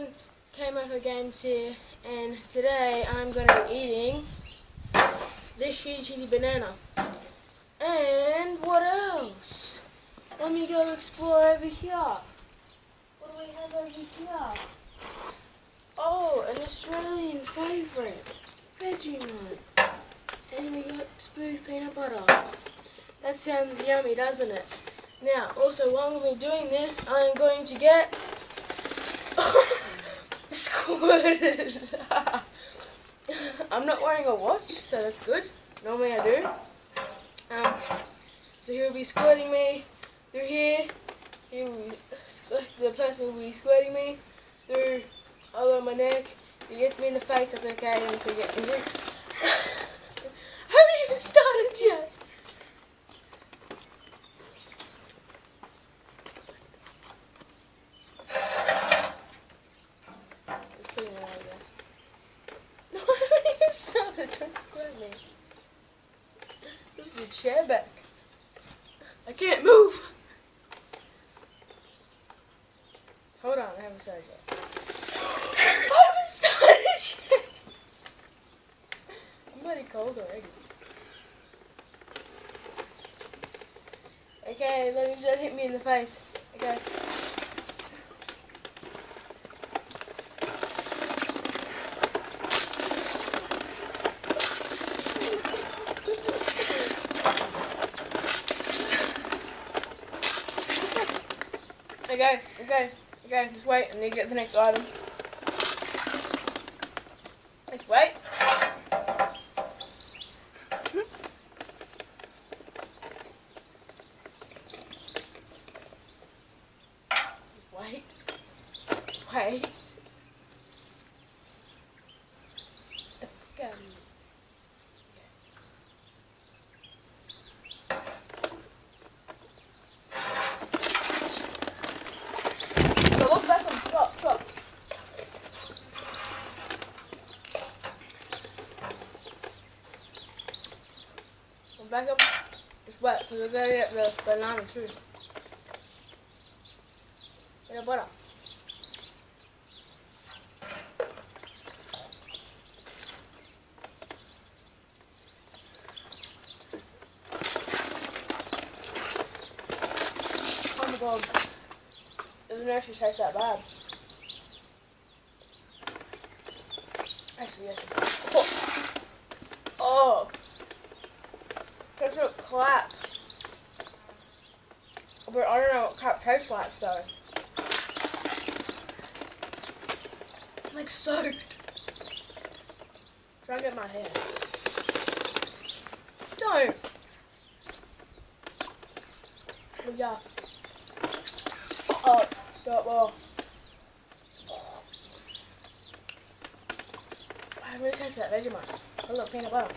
everyone, it's KMoFo Games here, and today I'm going to be eating this chili banana. And what else? Let me go explore over here. What do we have over here? Oh, an Australian favourite, Vegemite. And we got smooth peanut butter. That sounds yummy, doesn't it? Now, also while I'm doing this, I'm going to get squirted. I'm not wearing a watch, so that's good. Normally I do. So he'll be squirting me through here. The person will be squirting me through all over my neck. If he gets me in the face, that's okay. I'm going to get angry. I haven't even started yet. Don't squirt me. Move the chair back. I can't move. Hold on, I haven't started yet. I haven't started yet. I'm pretty cold already. Okay, let me just hit me in the face. Okay. Okay, just wait, I need to get the next item. Just wait. Just wait. Wait. Okay. Stop. Back up. Just wet, because we're going to get the banana too. Get the butter. Oh my god. It doesn't actually taste that bad. Actually, yes. Oh. That's a clap. But I don't know what crap tastes like, so. I'm like soaked. Try and get my hair. Don't. Oh, yeah. Oh, stop. Oh. I really taste that Vegemite. A little peanut butter.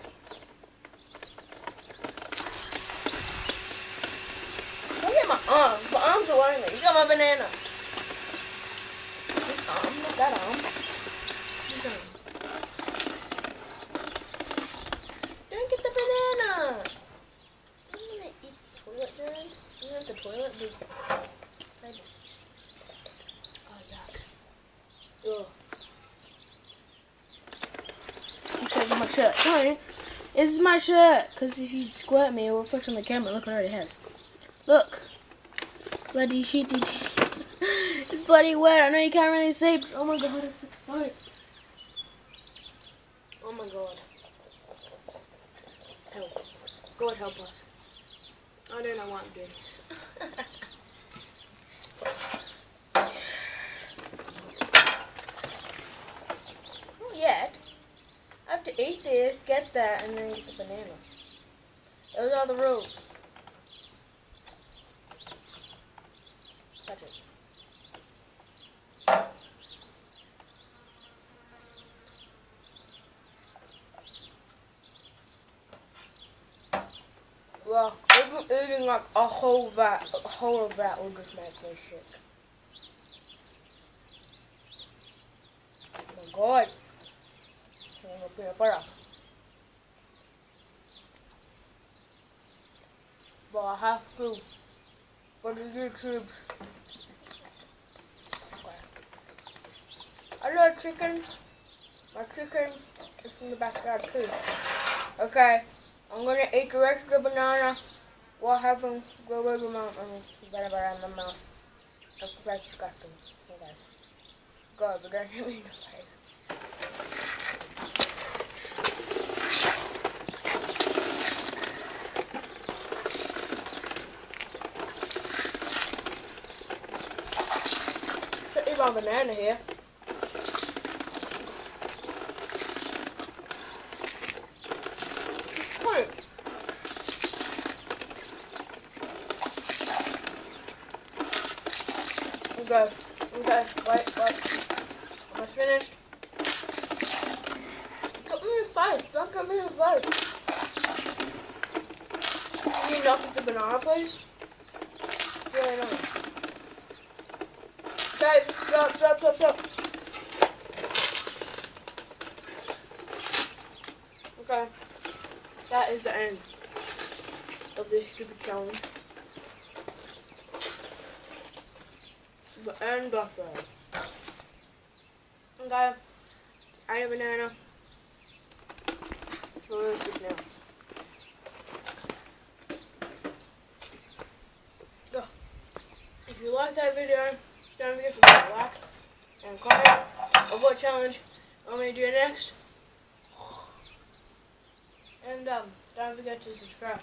Look at my arms. My arms are worrying me. You got my banana. This arm, not that arm. This arm. Don't get the banana. I'm gonna eat toilet germs. You want the toilet? Oh, yuck. Ugh. I'm changing my shirt. Sorry. This is my shirt. Because if you squirt me, it will reflect on the camera. Look, it already has. Look. Bloody shitty. It's bloody wet. I know you can't really see, but oh my god, it's exciting. Oh my god. Help. God help us. I don't know why I'm doing this. Not yet. I have to eat this, get that, and then get the banana. Those are the rules. Touch it. Well, eating like a whole of that will just make me sick. Oh my god. I'm gonna peanut butter. But I have to for the YouTube. Hello, chicken. My chicken is in the backyard too. Okay, I'm gonna eat the rest of the banana while having go over my banana in my mouth. That's quite disgusting. Okay. God, but don't hit me in the face. Should eat my banana here. Okay, wait. Almost finished. Cut me in the face, don't cut me in the face. Can you knock with the banana, please? It's really annoying. Okay, stop. Okay, that is the end of this stupid challenge. And buffalo. Okay, I ate a banana. So we're gonna now. So, if you liked that video, don't forget to like and comment of what challenge I'm gonna do next. And don't forget to subscribe.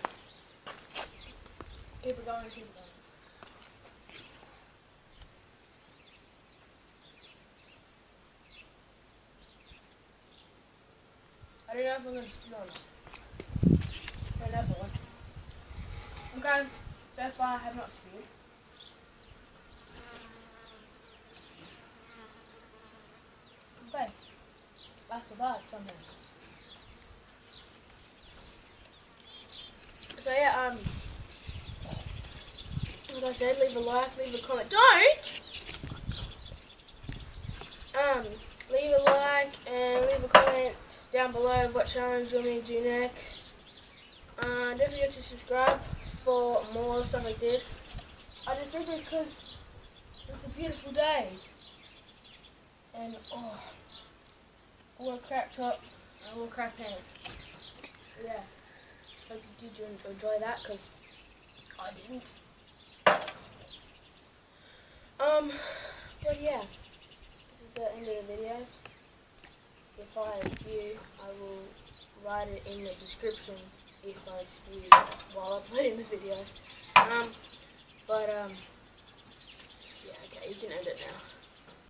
Keep it going. I don't know if I'm going to spit on it. Okay, that's one. Okay, so far I have not spewed. Okay, I survived somehow. So yeah, like I said, leave a like, leave a comment. Leave a like and leave a comment down below what challenge you want me to do next. Don't forget to subscribe for more stuff like this. I just did this because it's a beautiful day. And I wore a crap top, I wore crap pants. So yeah, hope you did enjoy that because I didn't. But yeah, this is the end of the video. If I spew, I will write it in the description if I spew while uploading the video. Yeah, okay, you can end it now.